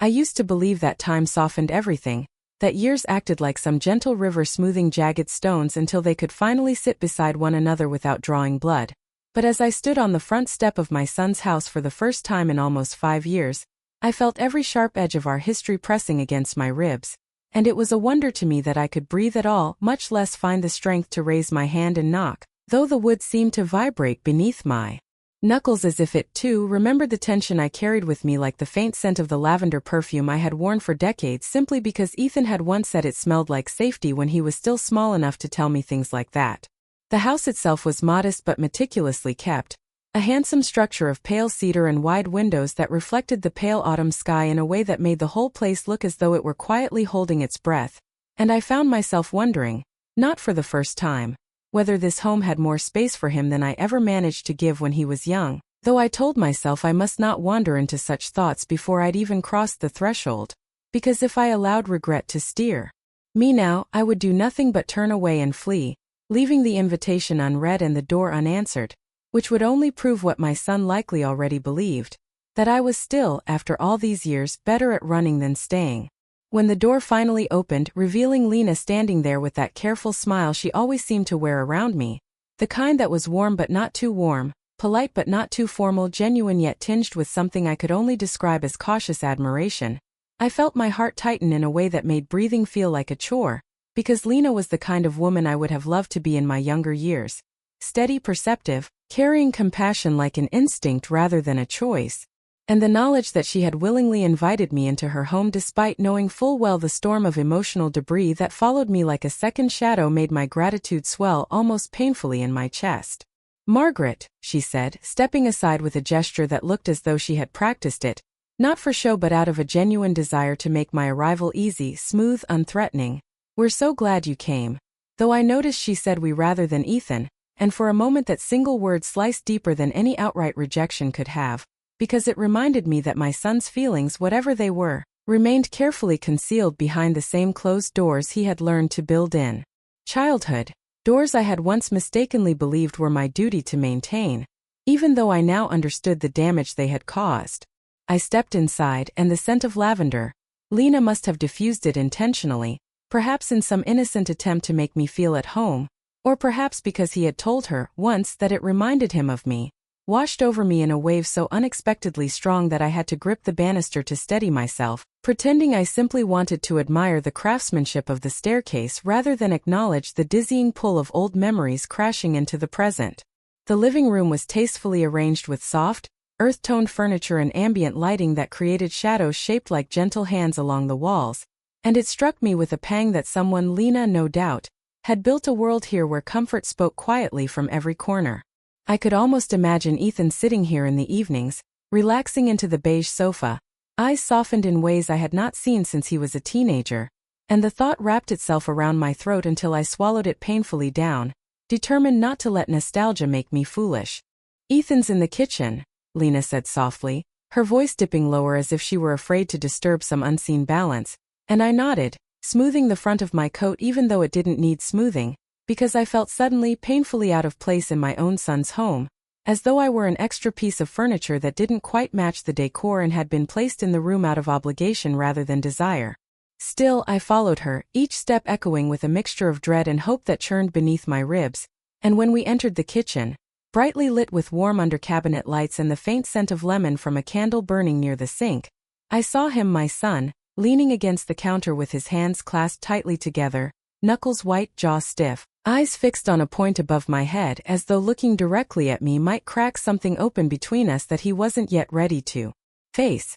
I used to believe that time softened everything, that years acted like some gentle river smoothing jagged stones until they could finally sit beside one another without drawing blood. But as I stood on the front step of my son's house for the first time in almost 5 years, I felt every sharp edge of our history pressing against my ribs, and it was a wonder to me that I could breathe at all, much less find the strength to raise my hand and knock, though the wood seemed to vibrate beneath my knuckles as if it, too, remembered the tension I carried with me, like the faint scent of the lavender perfume I had worn for decades simply because Ethan had once said it smelled like safety when he was still small enough to tell me things like that. The house itself was modest but meticulously kept, a handsome structure of pale cedar and wide windows that reflected the pale autumn sky in a way that made the whole place look as though it were quietly holding its breath, and I found myself wondering, not for the first time, whether this home had more space for him than I ever managed to give when he was young, though I told myself I must not wander into such thoughts before I'd even crossed the threshold, because if I allowed regret to steer me now, I would do nothing but turn away and flee, leaving the invitation unread and the door unanswered, which would only prove what my son likely already believed, that I was still, after all these years, better at running than staying. When the door finally opened, revealing Lena standing there with that careful smile she always seemed to wear around me, the kind that was warm but not too warm, polite but not too formal, genuine yet tinged with something I could only describe as cautious admiration, I felt my heart tighten in a way that made breathing feel like a chore, because Lena was the kind of woman I would have loved to be in my younger years. Steady, perceptive, carrying compassion like an instinct rather than a choice, and the knowledge that she had willingly invited me into her home despite knowing full well the storm of emotional debris that followed me like a second shadow made my gratitude swell almost painfully in my chest. "Margaret," she said, stepping aside with a gesture that looked as though she had practiced it, not for show but out of a genuine desire to make my arrival easy, smooth, unthreatening. "We're so glad you came." Though I noticed she said we rather than Ethan, and for a moment that single word sliced deeper than any outright rejection could have, because it reminded me that my son's feelings, whatever they were, remained carefully concealed behind the same closed doors he had learned to build in childhood, doors I had once mistakenly believed were my duty to maintain, even though I now understood the damage they had caused. I stepped inside, and the scent of lavender, Lena must have diffused it intentionally, perhaps in some innocent attempt to make me feel at home, or perhaps because he had told her once that it reminded him of me, washed over me in a wave so unexpectedly strong that I had to grip the banister to steady myself, pretending I simply wanted to admire the craftsmanship of the staircase rather than acknowledge the dizzying pull of old memories crashing into the present. The living room was tastefully arranged with soft, earth-toned furniture and ambient lighting that created shadows shaped like gentle hands along the walls, and it struck me with a pang that someone, Lena no doubt, had built a world here where comfort spoke quietly from every corner. I could almost imagine Ethan sitting here in the evenings, relaxing into the beige sofa, eyes softened in ways I had not seen since he was a teenager, and the thought wrapped itself around my throat until I swallowed it painfully down, determined not to let nostalgia make me foolish. "Ethan's in the kitchen," Lena said softly, her voice dipping lower as if she were afraid to disturb some unseen balance, and I nodded, smoothing the front of my coat even though it didn't need smoothing, because I felt suddenly painfully out of place in my own son's home, as though I were an extra piece of furniture that didn't quite match the decor and had been placed in the room out of obligation rather than desire. Still, I followed her, each step echoing with a mixture of dread and hope that churned beneath my ribs, and when we entered the kitchen, brightly lit with warm under-cabinet lights and the faint scent of lemon from a candle burning near the sink, I saw him, my son, leaning against the counter with his hands clasped tightly together, knuckles white, jaw stiff, eyes fixed on a point above my head as though looking directly at me might crack something open between us that he wasn't yet ready to face.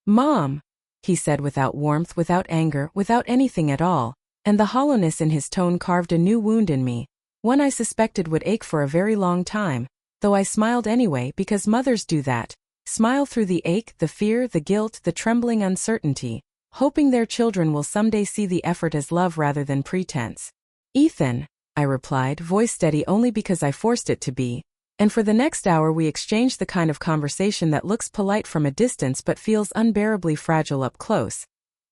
"Mom," he said without warmth, without anger, without anything at all, and the hollowness in his tone carved a new wound in me, one I suspected would ache for a very long time, though I smiled anyway because mothers do that, smile through the ache, the fear, the guilt, the trembling uncertainty, hoping their children will someday see the effort as love rather than pretense. "Ethan," I replied, voice steady only because I forced it to be, and for the next hour we exchanged the kind of conversation that looks polite from a distance but feels unbearably fragile up close.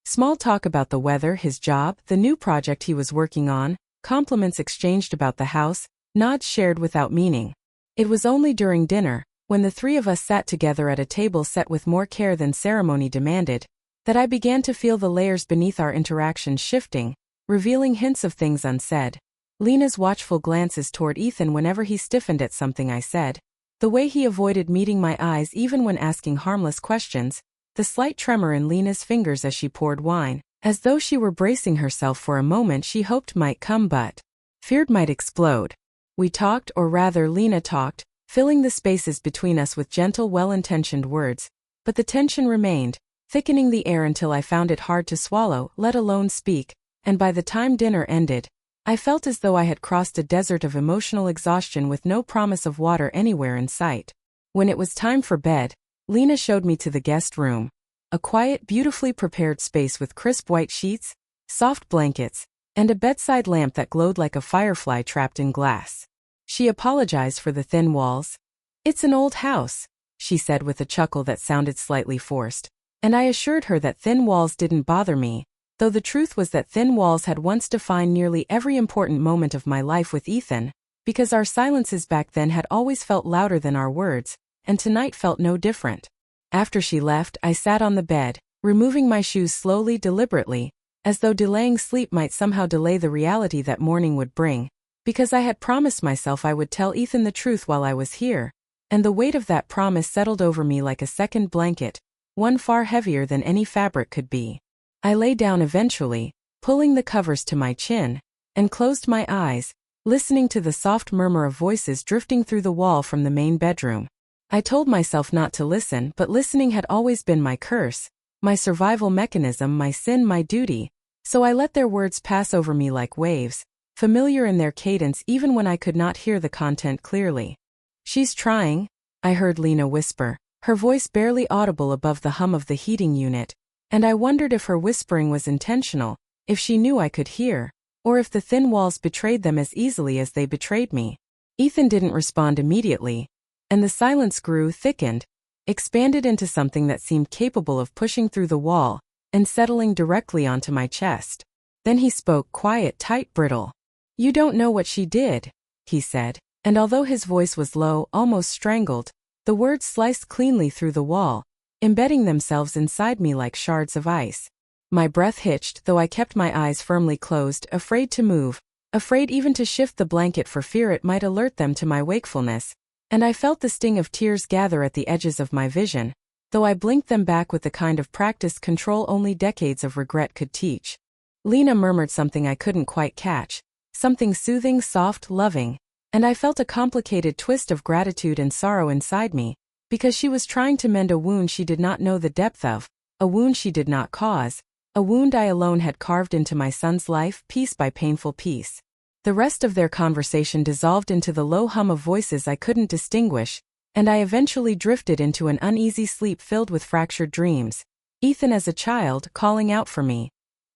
Small talk about the weather, his job, the new project he was working on, compliments exchanged about the house, nods shared without meaning. It was only during dinner, when the three of us sat together at a table set with more care than ceremony demanded, that I began to feel the layers beneath our interaction shifting, revealing hints of things unsaid. Lena's watchful glances toward Ethan whenever he stiffened at something I said, the way he avoided meeting my eyes even when asking harmless questions, the slight tremor in Lena's fingers as she poured wine, as though she were bracing herself for a moment she hoped might come but feared might explode. We talked, or rather Lena talked, filling the spaces between us with gentle, well-intentioned words, but the tension remained, thickening the air until I found it hard to swallow, let alone speak, and by the time dinner ended, I felt as though I had crossed a desert of emotional exhaustion with no promise of water anywhere in sight. When it was time for bed, Lena showed me to the guest room, a quiet, beautifully prepared space with crisp white sheets, soft blankets, and a bedside lamp that glowed like a firefly trapped in glass. She apologized for the thin walls. "It's an old house," she said with a chuckle that sounded slightly forced, and I assured her that thin walls didn't bother me, though the truth was that thin walls had once defined nearly every important moment of my life with Ethan, because our silences back then had always felt louder than our words, and tonight felt no different. After she left, I sat on the bed, removing my shoes slowly, deliberately, as though delaying sleep might somehow delay the reality that morning would bring, because I had promised myself I would tell Ethan the truth while I was here, and the weight of that promise settled over me like a second blanket, one far heavier than any fabric could be. I lay down eventually, pulling the covers to my chin, and closed my eyes, listening to the soft murmur of voices drifting through the wall from the main bedroom. I told myself not to listen, but listening had always been my curse, my survival mechanism, my sin, my duty, so I let their words pass over me like waves, familiar in their cadence even when I could not hear the content clearly. "She's trying," I heard Lena whisper, her voice barely audible above the hum of the heating unit, and I wondered if her whispering was intentional, if she knew I could hear, or if the thin walls betrayed them as easily as they betrayed me. Ethan didn't respond immediately, and the silence grew, thickened, expanded into something that seemed capable of pushing through the wall and settling directly onto my chest. Then he spoke, quiet, tight, brittle. "You don't know what she did," he said, and although his voice was low, almost strangled, the words sliced cleanly through the wall, embedding themselves inside me like shards of ice. My breath hitched, though I kept my eyes firmly closed, afraid to move, afraid even to shift the blanket for fear it might alert them to my wakefulness, and I felt the sting of tears gather at the edges of my vision, though I blinked them back with the kind of practiced control only decades of regret could teach. Lena murmured something I couldn't quite catch, something soothing, soft, loving, and I felt a complicated twist of gratitude and sorrow inside me, because she was trying to mend a wound she did not know the depth of, a wound she did not cause, a wound I alone had carved into my son's life, piece by painful piece. The rest of their conversation dissolved into the low hum of voices I couldn't distinguish, and I eventually drifted into an uneasy sleep filled with fractured dreams. Ethan as a child, calling out for me.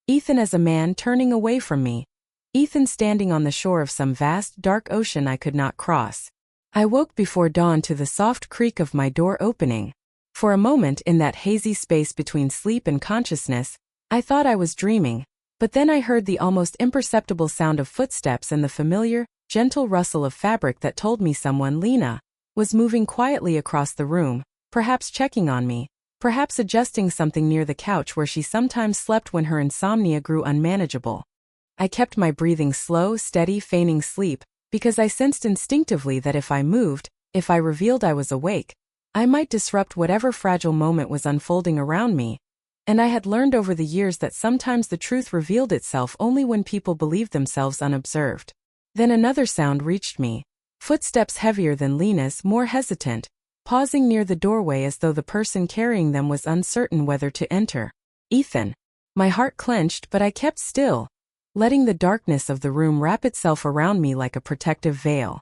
Ethan as a man, turning away from me. Ethan standing on the shore of some vast, dark ocean I could not cross. I woke before dawn to the soft creak of my door opening. For a moment in that hazy space between sleep and consciousness, I thought I was dreaming, but then I heard the almost imperceptible sound of footsteps and the familiar, gentle rustle of fabric that told me someone, Lena, was moving quietly across the room, perhaps checking on me, perhaps adjusting something near the couch where she sometimes slept when her insomnia grew unmanageable. I kept my breathing slow, steady, feigning sleep, because I sensed instinctively that if I moved, if I revealed I was awake, I might disrupt whatever fragile moment was unfolding around me. And I had learned over the years that sometimes the truth revealed itself only when people believed themselves unobserved. Then another sound reached me. Footsteps heavier than Lena's, more hesitant, pausing near the doorway as though the person carrying them was uncertain whether to enter. Ethan. My heart clenched, but I kept still, letting the darkness of the room wrap itself around me like a protective veil.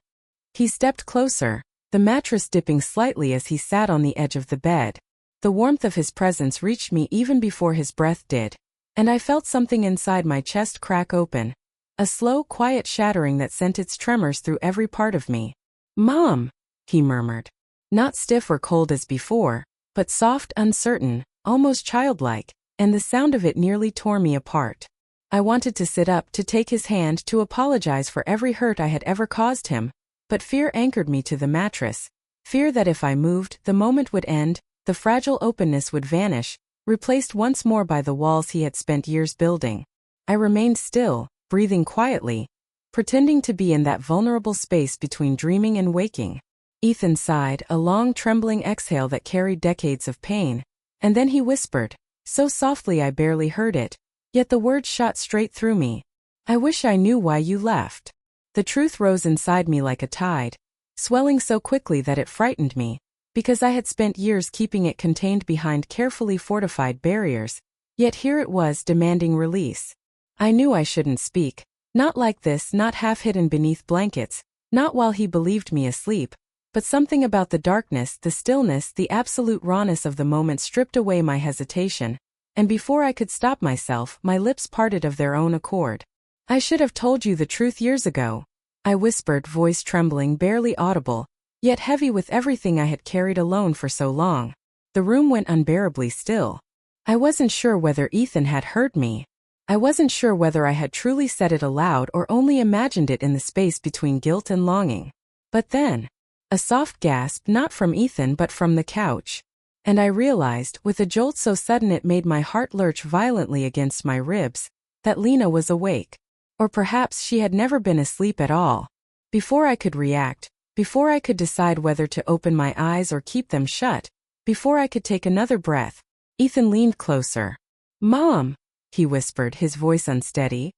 He stepped closer, the mattress dipping slightly as he sat on the edge of the bed. The warmth of his presence reached me even before his breath did, and I felt something inside my chest crack open. A slow, quiet shattering that sent its tremors through every part of me. "Mom," he murmured. Not stiff or cold as before, but soft, uncertain, almost childlike, and the sound of it nearly tore me apart. I wanted to sit up, to take his hand, to apologize for every hurt I had ever caused him, but fear anchored me to the mattress. Fear that if I moved, the moment would end, the fragile openness would vanish, replaced once more by the walls he had spent years building. I remained still, breathing quietly, pretending to be in that vulnerable space between dreaming and waking. Ethan sighed, a long trembling exhale that carried decades of pain, and then he whispered, so softly I barely heard it, yet the words shot straight through me. I wish I knew why you left. The truth rose inside me like a tide, swelling so quickly that it frightened me, because I had spent years keeping it contained behind carefully fortified barriers, yet here it was demanding release. I knew I shouldn't speak, not like this, not half hidden beneath blankets, not while he believed me asleep, but something about the darkness, the stillness, the absolute rawness of the moment stripped away my hesitation, and before I could stop myself, my lips parted of their own accord. I should have told you the truth years ago, I whispered, voice trembling, barely audible, yet heavy with everything I had carried alone for so long. The room went unbearably still. I wasn't sure whether Ethan had heard me. I wasn't sure whether I had truly said it aloud or only imagined it in the space between guilt and longing. But then, a soft gasp, not from Ethan but from the couch. And I realized, with a jolt so sudden it made my heart lurch violently against my ribs, that Lena was awake. Or perhaps she had never been asleep at all. Before I could react, before I could decide whether to open my eyes or keep them shut, before I could take another breath, Ethan leaned closer. Mom, he whispered, his voice unsteady.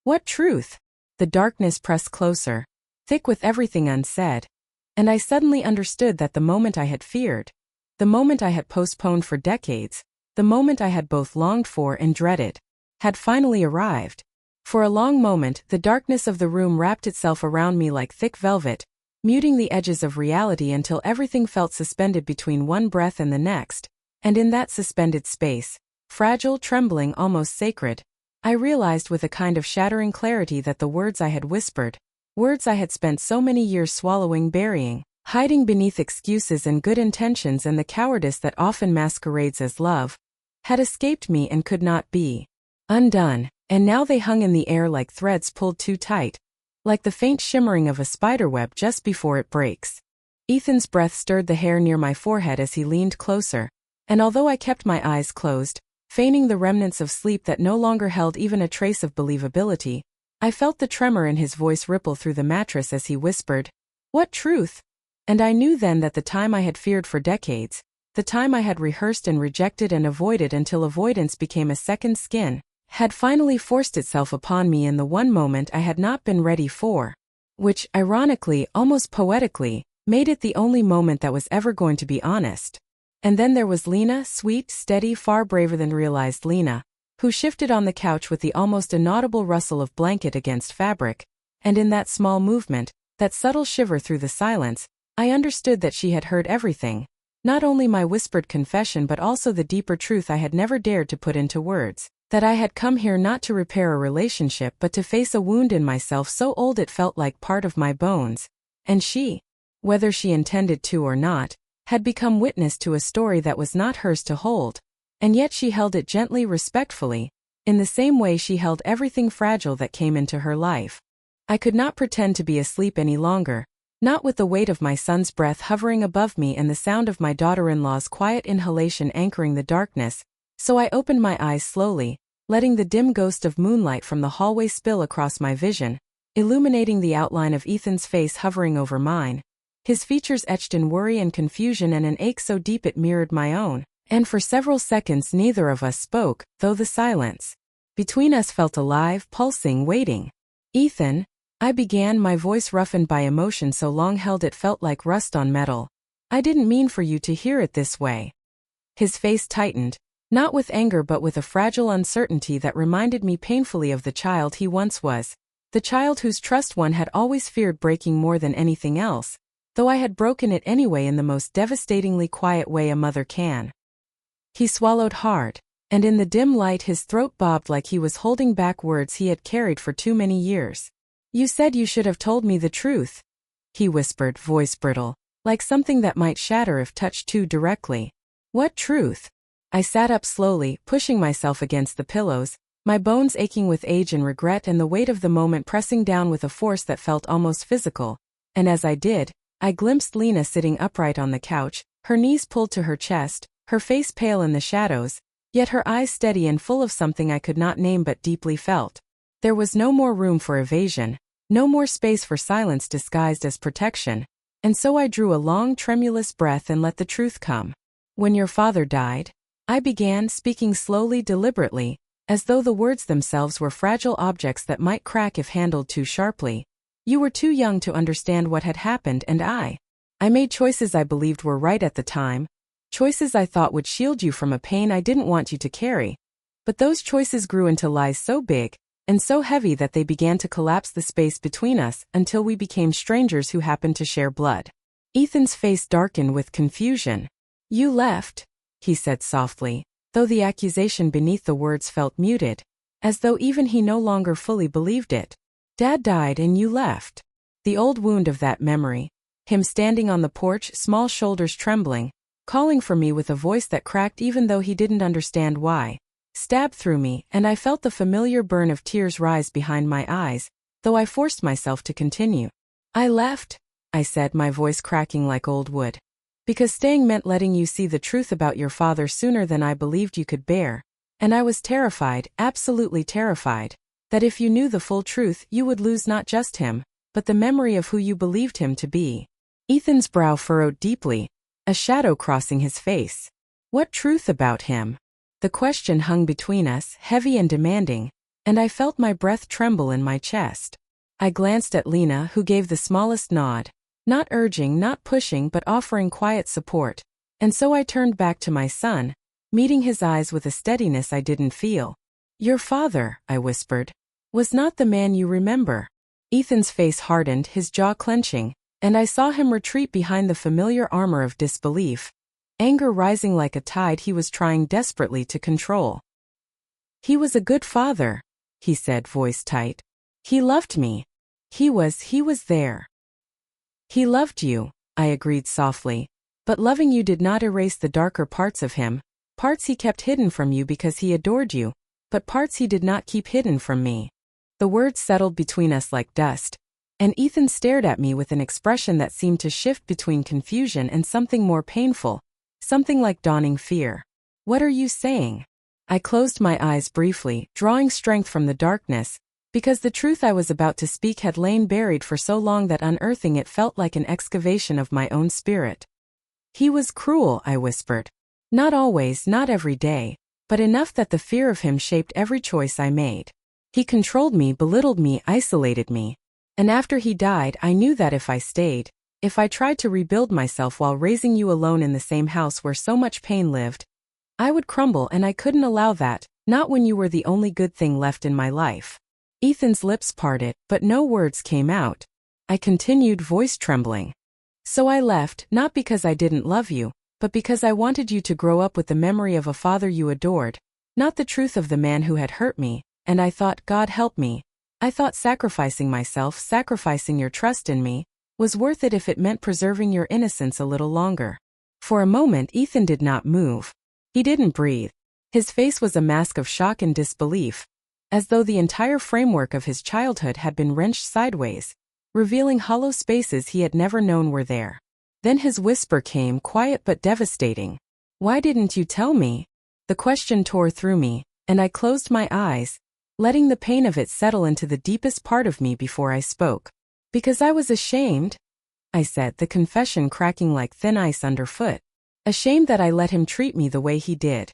What truth? The darkness pressed closer, thick with everything unsaid. And I suddenly understood that the moment I had feared, the moment I had postponed for decades, the moment I had both longed for and dreaded, had finally arrived. For a long moment, the darkness of the room wrapped itself around me like thick velvet, muting the edges of reality until everything felt suspended between one breath and the next, and in that suspended space, fragile, trembling, almost sacred, I realized with a kind of shattering clarity that the words I had whispered, words I had spent so many years swallowing, burying, hiding beneath excuses and good intentions and the cowardice that often masquerades as love, had escaped me and could not be undone, and now they hung in the air like threads pulled too tight, like the faint shimmering of a spiderweb just before it breaks. Ethan's breath stirred the hair near my forehead as he leaned closer, and although I kept my eyes closed, feigning the remnants of sleep that no longer held even a trace of believability, I felt the tremor in his voice ripple through the mattress as he whispered, "What truth?" And I knew then that the time I had feared for decades, the time I had rehearsed and rejected and avoided until avoidance became a second skin, had finally forced itself upon me in the one moment I had not been ready for, which, ironically, almost poetically, made it the only moment that was ever going to be honest. And then there was Lena, sweet, steady, far braver than realized Lena, who shifted on the couch with the almost inaudible rustle of blanket against fabric, and in that small movement, that subtle shiver through the silence, I understood that she had heard everything, not only my whispered confession but also the deeper truth I had never dared to put into words, that I had come here not to repair a relationship but to face a wound in myself so old it felt like part of my bones, and she, whether she intended to or not, had become witness to a story that was not hers to hold, and yet she held it gently, respectfully, in the same way she held everything fragile that came into her life. I could not pretend to be asleep any longer, not with the weight of my son's breath hovering above me and the sound of my daughter-in-law's quiet inhalation anchoring the darkness, so I opened my eyes slowly, letting the dim ghost of moonlight from the hallway spill across my vision, illuminating the outline of Ethan's face hovering over mine, his features etched in worry and confusion and an ache so deep it mirrored my own, and for several seconds neither of us spoke, though the silence between us felt alive, pulsing, waiting. "Ethan," I began, my voice roughened by emotion so long held it felt like rust on metal. "I didn't mean for you to hear it this way." His face tightened, not with anger but with a fragile uncertainty that reminded me painfully of the child he once was, the child whose trust one had always feared breaking more than anything else, though I had broken it anyway in the most devastatingly quiet way a mother can. He swallowed hard, and in the dim light his throat bobbed like he was holding back words he had carried for too many years. "You said you should have told me the truth," he whispered, voice brittle, like something that might shatter if touched too directly. "What truth?" I sat up slowly, pushing myself against the pillows, my bones aching with age and regret and the weight of the moment pressing down with a force that felt almost physical, and as I did, I glimpsed Lena sitting upright on the couch, her knees pulled to her chest, her face pale in the shadows, yet her eyes steady and full of something I could not name but deeply felt. There was no more room for evasion, no more space for silence disguised as protection, and so I drew a long, tremulous breath and let the truth come. When your father died, I began, speaking slowly, deliberately, as though the words themselves were fragile objects that might crack if handled too sharply. You were too young to understand what had happened, and I made choices I believed were right at the time, choices I thought would shield you from a pain I didn't want you to carry. But those choices grew into lies so big and so heavy that they began to collapse the space between us until we became strangers who happened to share blood. Ethan's face darkened with confusion. You left, he said softly, though the accusation beneath the words felt muted, as though even he no longer fully believed it. Dad died and you left. The old wound of that memory, him standing on the porch, small shoulders trembling, calling for me with a voice that cracked even though he didn't understand why, stabbed through me, and I felt the familiar burn of tears rise behind my eyes, though I forced myself to continue. I left, I said, my voice cracking like old wood, because staying meant letting you see the truth about your father sooner than I believed you could bear, and I was terrified, absolutely terrified, that if you knew the full truth you would lose not just him, but the memory of who you believed him to be. Ethan's brow furrowed deeply, a shadow crossing his face. What truth about him? The question hung between us, heavy and demanding, and I felt my breath tremble in my chest. I glanced at Lena, who gave the smallest nod, not urging, not pushing, but offering quiet support, and so I turned back to my son, meeting his eyes with a steadiness I didn't feel. Your father, I whispered, was not the man you remember. Ethan's face hardened, his jaw clenching, and I saw him retreat behind the familiar armor of disbelief, anger rising like a tide he was trying desperately to control. He was a good father, he said, voice tight. He loved me. He was there. He loved you, I agreed softly, but loving you did not erase the darker parts of him, parts he kept hidden from you because he adored you, but parts he did not keep hidden from me. The words settled between us like dust, and Ethan stared at me with an expression that seemed to shift between confusion and something more painful, something like dawning fear. What are you saying? I closed my eyes briefly, drawing strength from the darkness, because the truth I was about to speak had lain buried for so long that unearthing it felt like an excavation of my own spirit. He was cruel, I whispered. Not always, not every day, but enough that the fear of him shaped every choice I made. He controlled me, belittled me, isolated me. And after he died, I knew that if I stayed, if I tried to rebuild myself while raising you alone in the same house where so much pain lived, I would crumble, and I couldn't allow that, not when you were the only good thing left in my life. Ethan's lips parted, but no words came out. I continued, voice trembling. So I left, not because I didn't love you, but because I wanted you to grow up with the memory of a father you adored, not the truth of the man who had hurt me, and I thought, God help me, I thought sacrificing myself, sacrificing your trust in me, was worth it if it meant preserving your innocence a little longer. For a moment Ethan did not move. He didn't breathe. His face was a mask of shock and disbelief, as though the entire framework of his childhood had been wrenched sideways, revealing hollow spaces he had never known were there. Then his whisper came, quiet but devastating. Why didn't you tell me? The question tore through me, and I closed my eyes, letting the pain of it settle into the deepest part of me before I spoke. Because I was ashamed, I said, the confession cracking like thin ice underfoot. Ashamed that I let him treat me the way he did.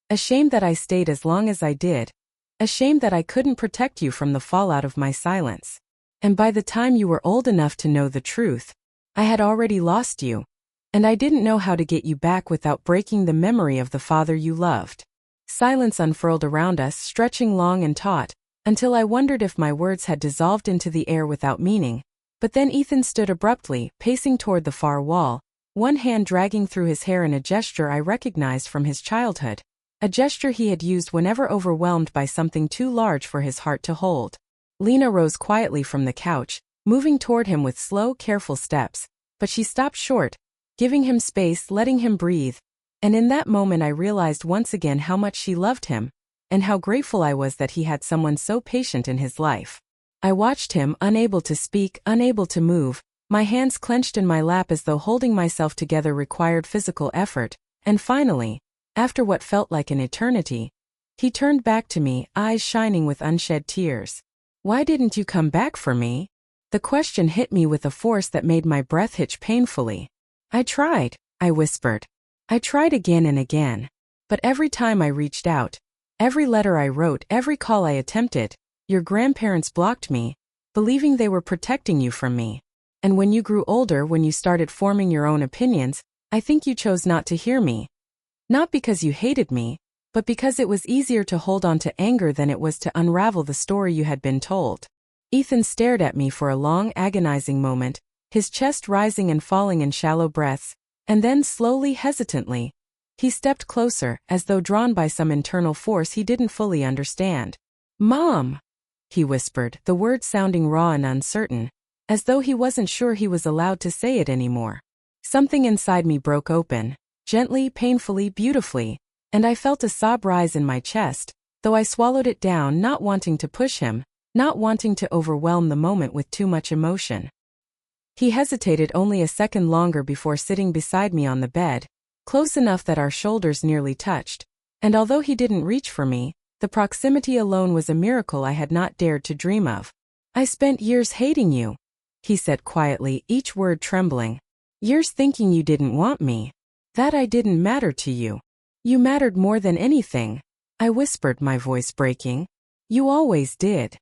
Ashamed that I stayed as long as I did. Ashamed that I couldn't protect you from the fallout of my silence. And by the time you were old enough to know the truth, I had already lost you. And I didn't know how to get you back without breaking the memory of the father you loved. Silence unfurled around us, stretching long and taut, until I wondered if my words had dissolved into the air without meaning. But then Ethan stood abruptly, pacing toward the far wall, one hand dragging through his hair in a gesture I recognized from his childhood, a gesture he had used whenever overwhelmed by something too large for his heart to hold. Lena rose quietly from the couch, moving toward him with slow, careful steps, but she stopped short, giving him space, letting him breathe, and in that moment I realized once again how much she loved him, and how grateful I was that he had someone so patient in his life. I watched him, unable to speak, unable to move, my hands clenched in my lap as though holding myself together required physical effort, and finally, After what felt like an eternity, he turned back to me, eyes shining with unshed tears. "Why didn't you come back for me?" The question hit me with a force that made my breath hitch painfully. "I tried," I whispered. "I tried again and again. But every time I reached out, every letter I wrote, every call I attempted, your grandparents blocked me, believing they were protecting you from me. And when you grew older, when you started forming your own opinions, I think you chose not to hear me. Not because you hated me, but because it was easier to hold on to anger than it was to unravel the story you had been told." Ethan stared at me for a long, agonizing moment, his chest rising and falling in shallow breaths, and then slowly, hesitantly, he stepped closer, as though drawn by some internal force he didn't fully understand. "Mom," he whispered, the words sounding raw and uncertain, as though he wasn't sure he was allowed to say it anymore. Something inside me broke open, gently, painfully, beautifully, and I felt a sob rise in my chest, though I swallowed it down, not wanting to push him, not wanting to overwhelm the moment with too much emotion. He hesitated only a second longer before sitting beside me on the bed, close enough that our shoulders nearly touched, and although he didn't reach for me, the proximity alone was a miracle I had not dared to dream of. "I spent years hating you," he said quietly, each word trembling. "Years thinking you didn't want me. That I didn't matter to you. You mattered more than anything," I whispered, my voice breaking. "You always did."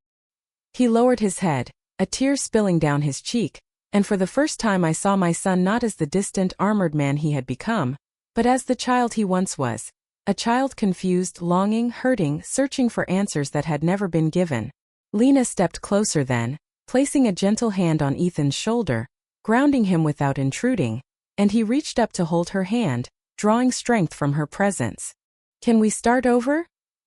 He lowered his head, a tear spilling down his cheek, and for the first time I saw my son not as the distant, armored man he had become, but as the child he once was, a child confused, longing, hurting, searching for answers that had never been given. Lena stepped closer then, placing a gentle hand on Ethan's shoulder, grounding him without intruding, and he reached up to hold her hand, drawing strength from her presence. "Can we start over?"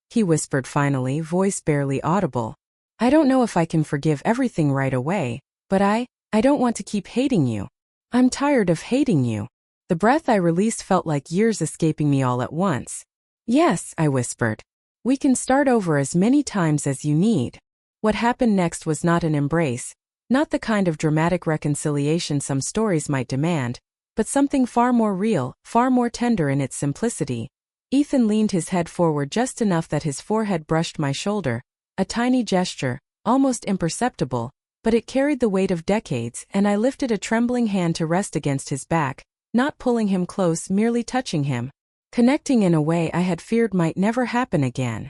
he whispered finally, voice barely audible. "I don't know if I can forgive everything right away, but I don't want to keep hating you. I'm tired of hating you." The breath I released felt like years escaping me all at once. "Yes," I whispered. "We can start over as many times as you need." What happened next was not an embrace, not the kind of dramatic reconciliation some stories might demand, but something far more real, far more tender in its simplicity. Ethan leaned his head forward just enough that his forehead brushed my shoulder, a tiny gesture, almost imperceptible, but it carried the weight of decades, and I lifted a trembling hand to rest against his back, not pulling him close, merely touching him, connecting in a way I had feared might never happen again.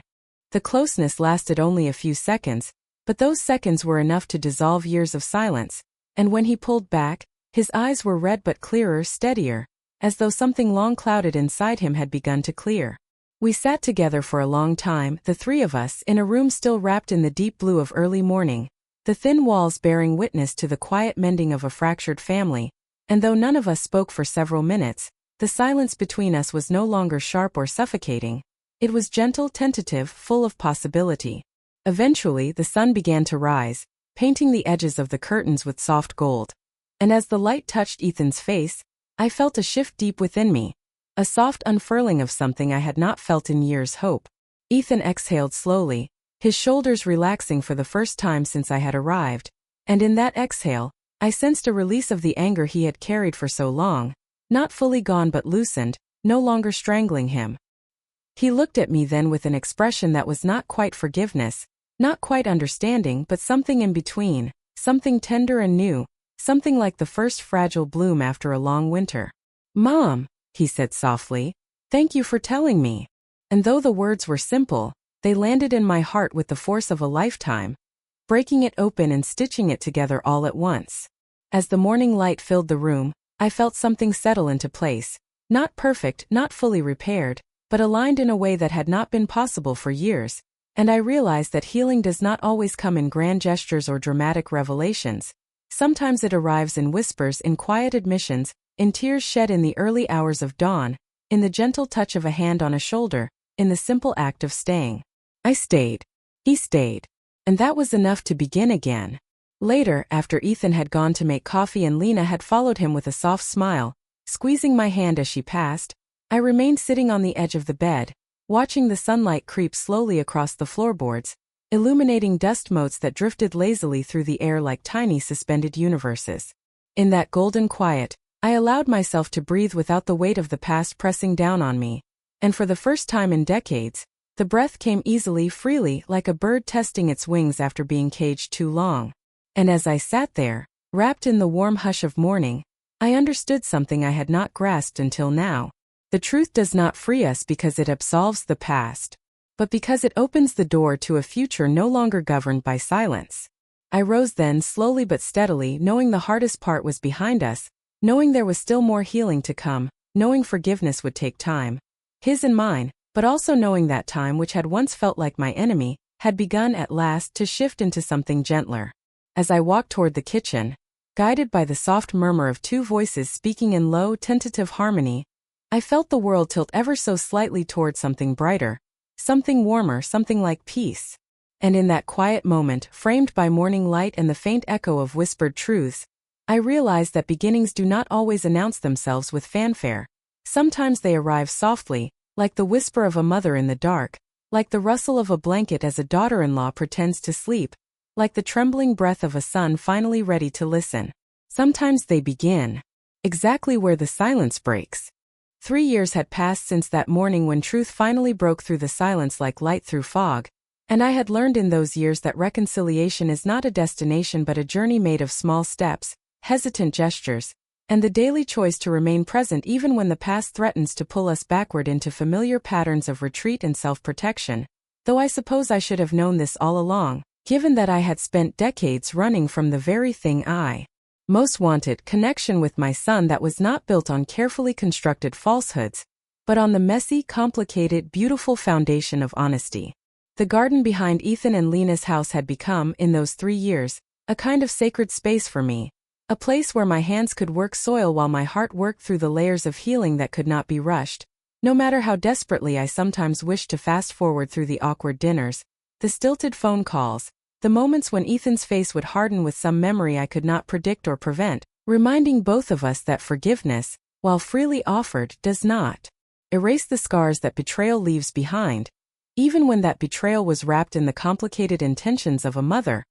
The closeness lasted only a few seconds, but those seconds were enough to dissolve years of silence, and when he pulled back, his eyes were red but clearer, steadier, as though something long clouded inside him had begun to clear. We sat together for a long time, the three of us, in a room still wrapped in the deep blue of early morning, the thin walls bearing witness to the quiet mending of a fractured family, and though none of us spoke for several minutes, the silence between us was no longer sharp or suffocating. It was gentle, tentative, full of possibility. Eventually, the sun began to rise, painting the edges of the curtains with soft gold. And as the light touched Ethan's face, I felt a shift deep within me, a soft unfurling of something I had not felt in years. Hope. Ethan exhaled slowly, his shoulders relaxing for the first time since I had arrived, and in that exhale, I sensed a release of the anger he had carried for so long, not fully gone but loosened, no longer strangling him. He looked at me then with an expression that was not quite forgiveness, not quite understanding, but something in between, something tender and new, something like the first fragile bloom after a long winter. "Mom," he said softly, "thank you for telling me." And though the words were simple, they landed in my heart with the force of a lifetime, breaking it open and stitching it together all at once. As the morning light filled the room, I felt something settle into place, not perfect, not fully repaired, but aligned in a way that had not been possible for years, and I realized that healing does not always come in grand gestures or dramatic revelations. Sometimes it arrives in whispers, in quiet admissions, in tears shed in the early hours of dawn, in the gentle touch of a hand on a shoulder, in the simple act of staying. I stayed. He stayed. And that was enough to begin again. Later, after Ethan had gone to make coffee and Lena had followed him with a soft smile, squeezing my hand as she passed, I remained sitting on the edge of the bed, watching the sunlight creep slowly across the floorboards, illuminating dust motes that drifted lazily through the air like tiny suspended universes. In that golden quiet, I allowed myself to breathe without the weight of the past pressing down on me, And for the first time in decades, the breath came easily, freely, like a bird testing its wings after being caged too long. And as I sat there, wrapped in the warm hush of morning, I understood something I had not grasped until now. The truth does not free us because it absolves the past, but because it opens the door to a future no longer governed by silence. I rose then, slowly but steadily, knowing the hardest part was behind us, knowing there was still more healing to come, knowing forgiveness would take time, his and mine, but also knowing that time, which had once felt like my enemy, had begun at last to shift into something gentler. As I walked toward the kitchen, guided by the soft murmur of two voices speaking in low, tentative harmony, I felt the world tilt ever so slightly toward something brighter, something warmer, something like peace. And in that quiet moment, framed by morning light and the faint echo of whispered truths, I realized that beginnings do not always announce themselves with fanfare. Sometimes they arrive softly, like the whisper of a mother in the dark, like the rustle of a blanket as a daughter-in-law pretends to sleep, like the trembling breath of a son finally ready to listen. Sometimes they begin exactly where the silence breaks. 3 years had passed since that morning when truth finally broke through the silence like light through fog, and I had learned in those years that reconciliation is not a destination but a journey made of small steps, hesitant gestures, and the daily choice to remain present even when the past threatens to pull us backward into familiar patterns of retreat and self-protection. Though I suppose I should have known this all along, given that I had spent decades running from the very thing I most wanted, connection with my son that was not built on carefully constructed falsehoods, but on the messy, complicated, beautiful foundation of honesty. The garden behind Ethan and Lena's house had become, in those 3 years, a kind of sacred space for me, a place where my hands could work soil while my heart worked through the layers of healing that could not be rushed, no matter how desperately I sometimes wished to fast forward through the awkward dinners, the stilted phone calls, the moments when Ethan's face would harden with some memory I could not predict or prevent, reminding both of us that forgiveness, while freely offered, does not erase the scars that betrayal leaves behind, even when that betrayal was wrapped in the complicated intentions of a mother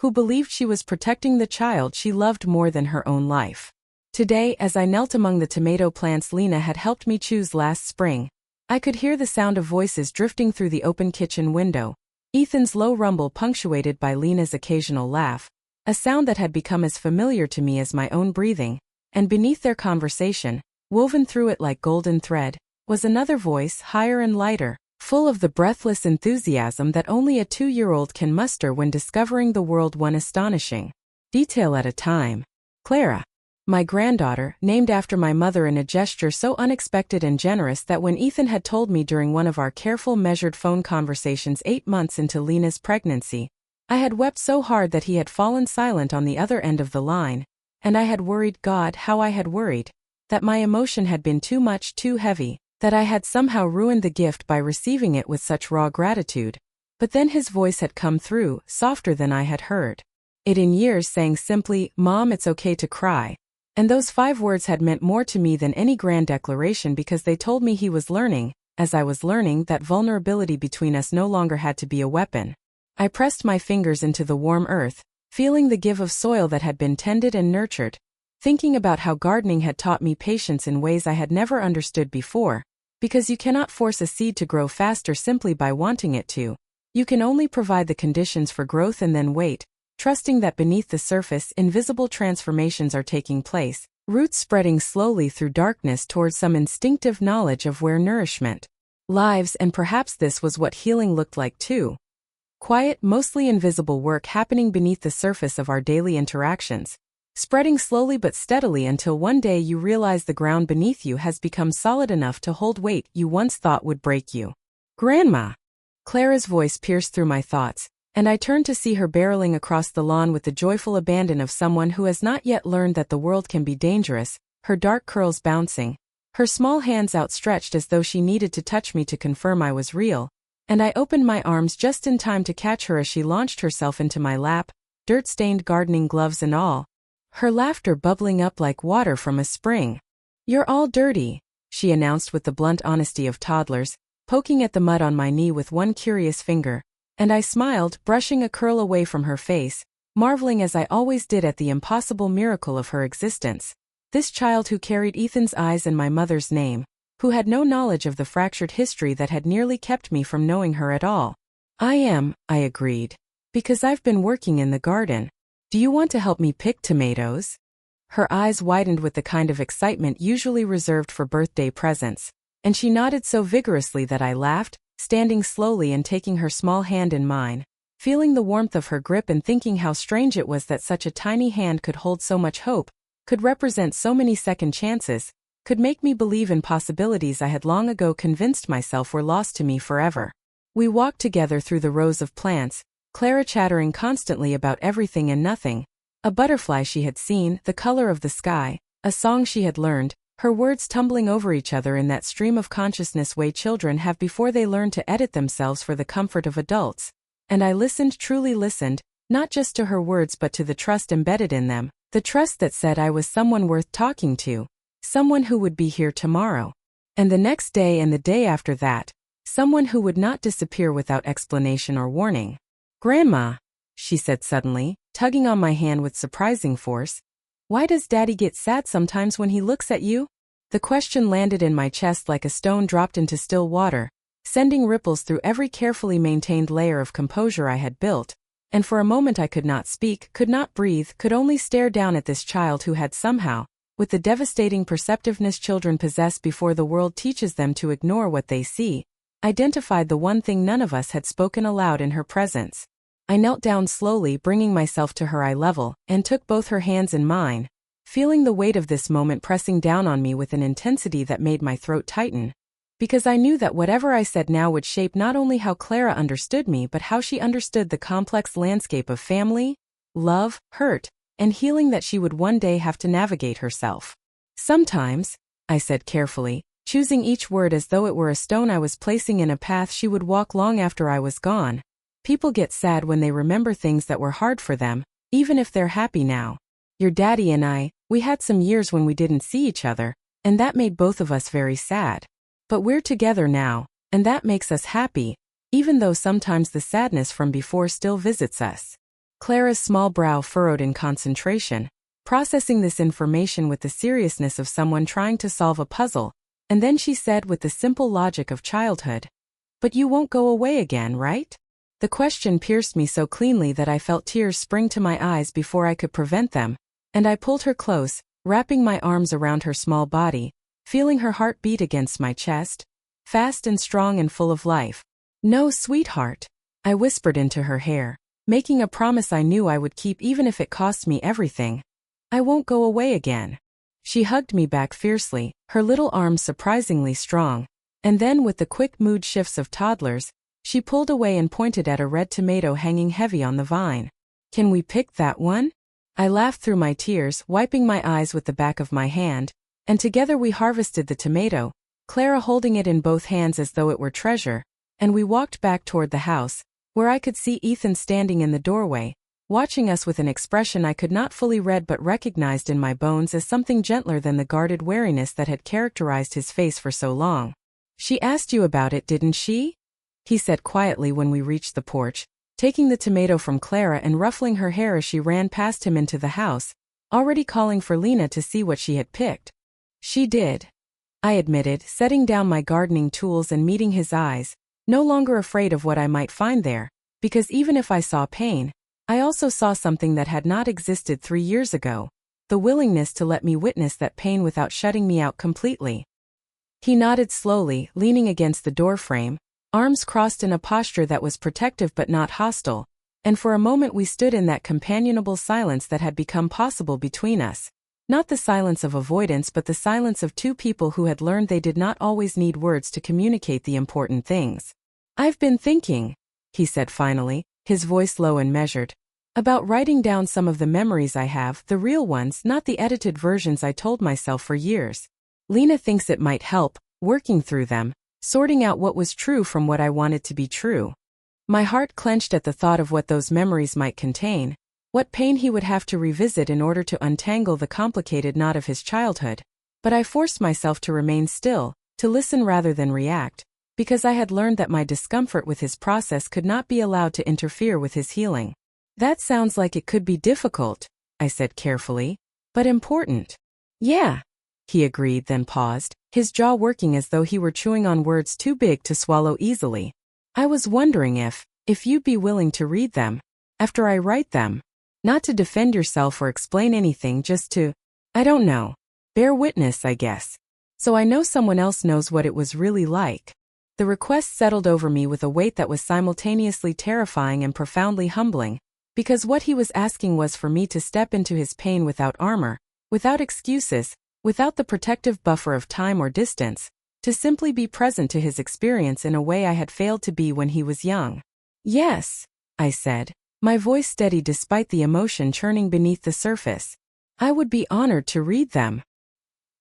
who believed she was protecting the child she loved more than her own life. Today, as I knelt among the tomato plants Lena had helped me choose last spring, I could hear the sound of voices drifting through the open kitchen window, Ethan's low rumble punctuated by Lena's occasional laugh, a sound that had become as familiar to me as my own breathing, and beneath their conversation, woven through it like golden thread, was another voice, higher and lighter, full of the breathless enthusiasm that only a 2-year-old can muster when discovering the world one astonishing detail at a time. Clara, my granddaughter, named after my mother in a gesture so unexpected and generous that when Ethan had told me during one of our careful measured phone conversations 8 months into Lena's pregnancy, I had wept so hard that he had fallen silent on the other end of the line, and I had worried, God, how I had worried, that my emotion had been too much, too heavy, that I had somehow ruined the gift by receiving it with such raw gratitude. But then his voice had come through, softer than I had heard it in years, saying simply, Mom, it's okay to cry. And those 5 words had meant more to me than any grand declaration because they told me he was learning, as I was learning, that vulnerability between us no longer had to be a weapon. I pressed my fingers into the warm earth, feeling the give of soil that had been tended and nurtured, thinking about how gardening had taught me patience in ways I had never understood before, because you cannot force a seed to grow faster simply by wanting it to. You can only provide the conditions for growth and then wait, trusting that beneath the surface invisible transformations are taking place, roots spreading slowly through darkness towards some instinctive knowledge of where nourishment lives. And perhaps this was what healing looked like too. Quiet, mostly invisible work happening beneath the surface of our daily interactions, spreading slowly but steadily until one day you realize the ground beneath you has become solid enough to hold weight you once thought would break you. Grandma! Clara's voice pierced through my thoughts, and I turned to see her barreling across the lawn with the joyful abandon of someone who has not yet learned that the world can be dangerous, her dark curls bouncing, her small hands outstretched as though she needed to touch me to confirm I was real, and I opened my arms just in time to catch her as she launched herself into my lap, dirt-stained gardening gloves and all, her laughter bubbling up like water from a spring. You're all dirty, she announced with the blunt honesty of toddlers, poking at the mud on my knee with one curious finger, and I smiled, brushing a curl away from her face, marveling as I always did at the impossible miracle of her existence. This child who carried Ethan's eyes and my mother's name, who had no knowledge of the fractured history that had nearly kept me from knowing her at all. I agreed. Because I've been working in the garden. Do you want to help me pick tomatoes? Her eyes widened with the kind of excitement usually reserved for birthday presents, and she nodded so vigorously that I laughed, standing slowly and taking her small hand in mine, feeling the warmth of her grip and thinking how strange it was that such a tiny hand could hold so much hope, could represent so many second chances, could make me believe in possibilities I had long ago convinced myself were lost to me forever. We walked together through the rows of plants, Clara chattering constantly about everything and nothing, a butterfly she had seen, the color of the sky, a song she had learned, her words tumbling over each other in that stream of consciousness way children have before they learn to edit themselves for the comfort of adults. And I listened, truly listened, not just to her words but to the trust embedded in them, the trust that said I was someone worth talking to, someone who would be here tomorrow, and the next day and the day after that, someone who would not disappear without explanation or warning. Grandma, she said suddenly, tugging on my hand with surprising force, why does Daddy get sad sometimes when he looks at you? The question landed in my chest like a stone dropped into still water, sending ripples through every carefully maintained layer of composure I had built, and for a moment I could not speak, could not breathe, could only stare down at this child who had somehow, with the devastating perceptiveness children possess before the world teaches them to ignore what they see, identified the one thing none of us had spoken aloud in her presence. I knelt down slowly, bringing myself to her eye level, and took both her hands in mine, feeling the weight of this moment pressing down on me with an intensity that made my throat tighten. Because I knew that whatever I said now would shape not only how Clara understood me but how she understood the complex landscape of family, love, hurt, and healing that she would one day have to navigate herself. Sometimes, I said carefully, choosing each word as though it were a stone I was placing in a path she would walk long after I was gone. People get sad when they remember things that were hard for them, even if they're happy now. Your daddy and I, we had some years when we didn't see each other, and that made both of us very sad. But we're together now, and that makes us happy, even though sometimes the sadness from before still visits us. Clara's small brow furrowed in concentration, processing this information with the seriousness of someone trying to solve a puzzle, and then she said with the simple logic of childhood, "But you won't go away again, right?" The question pierced me so cleanly that I felt tears spring to my eyes before I could prevent them, and I pulled her close, wrapping my arms around her small body, feeling her heart beat against my chest, fast and strong and full of life. "No, sweetheart," I whispered into her hair, making a promise I knew I would keep even if it cost me everything. "I won't go away again." She hugged me back fiercely, her little arms surprisingly strong, and then with the quick mood shifts of toddlers, she pulled away and pointed at a red tomato hanging heavy on the vine. "Can we pick that one?" I laughed through my tears, wiping my eyes with the back of my hand, and together we harvested the tomato, Clara holding it in both hands as though it were treasure, and we walked back toward the house, where I could see Ethan standing in the doorway, watching us with an expression I could not fully read but recognized in my bones as something gentler than the guarded wariness that had characterized his face for so long. "She asked you about it, didn't she?" he said quietly when we reached the porch, taking the tomato from Clara and ruffling her hair as she ran past him into the house, already calling for Lena to see what she had picked. "She did," I admitted, setting down my gardening tools and meeting his eyes, no longer afraid of what I might find there, because even if I saw pain, I also saw something that had not existed 3 years ago, the willingness to let me witness that pain without shutting me out completely. He nodded slowly, leaning against the doorframe, arms crossed in a posture that was protective but not hostile, and for a moment we stood in that companionable silence that had become possible between us. Not the silence of avoidance but the silence of two people who had learned they did not always need words to communicate the important things. "I've been thinking," he said finally, his voice low and measured, "about writing down some of the memories I have, the real ones, not the edited versions I told myself for years. Lena thinks it might help, working through them, sorting out what was true from what I wanted to be true." My heart clenched at the thought of what those memories might contain, what pain he would have to revisit in order to untangle the complicated knot of his childhood. But I forced myself to remain still, to listen rather than react, because I had learned that my discomfort with his process could not be allowed to interfere with his healing. "That sounds like it could be difficult," I said carefully, "but important." "Yeah," he agreed, then paused, his jaw working as though he were chewing on words too big to swallow easily. I was wondering if you'd be willing to read them after I write them. Not to defend yourself or explain anything, just to, I don't know, bear witness, I guess. So I know someone else knows what it was really like. The request settled over me with a weight that was simultaneously terrifying and profoundly humbling, because what he was asking was for me to step into his pain without armor, without excuses, without the protective buffer of time or distance, to simply be present to his experience in a way I had failed to be when he was young. Yes, I said, my voice steady despite the emotion churning beneath the surface. I would be honored to read them.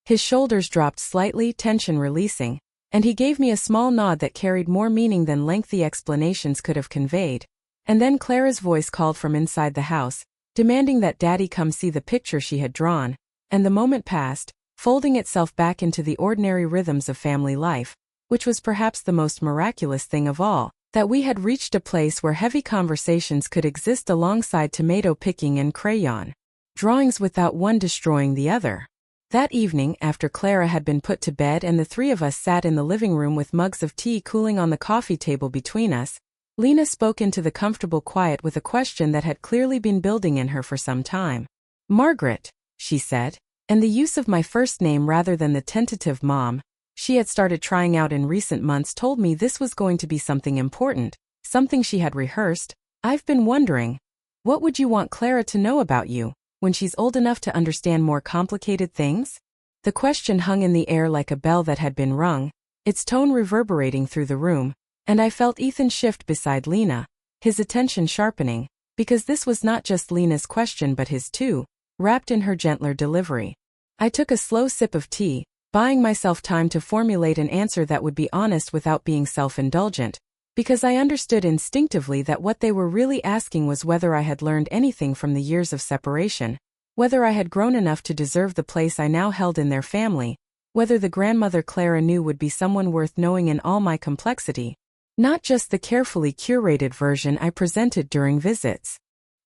His shoulders dropped slightly, tension releasing, and he gave me a small nod that carried more meaning than lengthy explanations could have conveyed. And then Clara's voice called from inside the house, demanding that Daddy come see the picture she had drawn, and the moment passed, folding itself back into the ordinary rhythms of family life, which was perhaps the most miraculous thing of all, that we had reached a place where heavy conversations could exist alongside tomato picking and crayon drawings without one destroying the other. That evening, after Clara had been put to bed and the three of us sat in the living room with mugs of tea cooling on the coffee table between us, Lena spoke into the comfortable quiet with a question that had clearly been building in her for some time. Margaret, she said, and the use of my first name rather than the tentative Mom she had started trying out in recent months told me this was going to be something important, something she had rehearsed. I've been wondering, what would you want Clara to know about you when she's old enough to understand more complicated things? The question hung in the air like a bell that had been rung, its tone reverberating through the room, and I felt Ethan shift beside Lena, his attention sharpening, because this was not just Lena's question but his too, wrapped in her gentler delivery. I took a slow sip of tea, buying myself time to formulate an answer that would be honest without being self-indulgent, because I understood instinctively that what they were really asking was whether I had learned anything from the years of separation, whether I had grown enough to deserve the place I now held in their family, whether the grandmother Clara knew would be someone worth knowing in all my complexity, not just the carefully curated version I presented during visits.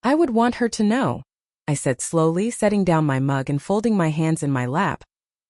I would want her to know, I said slowly, setting down my mug and folding my hands in my lap,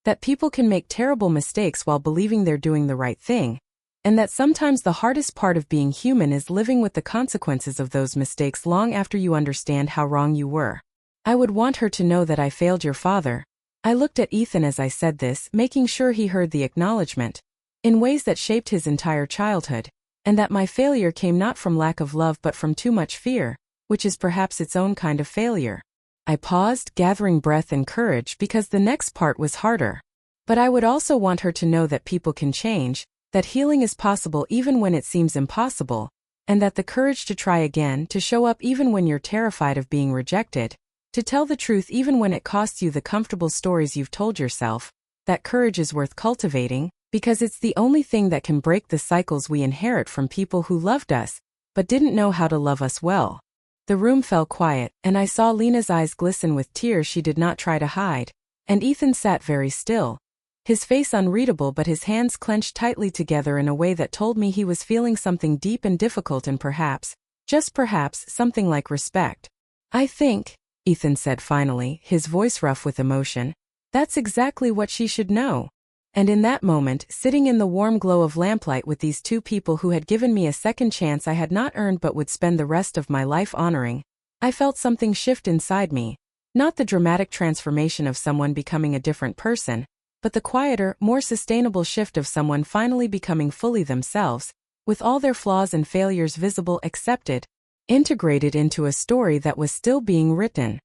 that people can make terrible mistakes while believing they're doing the right thing, and that sometimes the hardest part of being human is living with the consequences of those mistakes long after you understand how wrong you were. I would want her to know that I failed your father. I looked at Ethan as I said this, making sure he heard the acknowledgement, in ways that shaped his entire childhood, and that my failure came not from lack of love but from too much fear, which is perhaps its own kind of failure. I paused, gathering breath and courage because the next part was harder. But I would also want her to know that people can change, that healing is possible even when it seems impossible, and that the courage to try again, to show up even when you're terrified of being rejected, to tell the truth even when it costs you the comfortable stories you've told yourself, that courage is worth cultivating, because it's the only thing that can break the cycles we inherit from people who loved us, but didn't know how to love us well. The room fell quiet, and I saw Lena's eyes glisten with tears she did not try to hide, and Ethan sat very still, his face unreadable but his hands clenched tightly together in a way that told me he was feeling something deep and difficult and perhaps, just perhaps, something like respect. I think, Ethan said finally, his voice rough with emotion, that's exactly what she should know. And in that moment, sitting in the warm glow of lamplight with these two people who had given me a second chance I had not earned but would spend the rest of my life honoring, I felt something shift inside me. Not the dramatic transformation of someone becoming a different person, but the quieter, more sustainable shift of someone finally becoming fully themselves, with all their flaws and failures visible, accepted, integrated into a story that was still being written.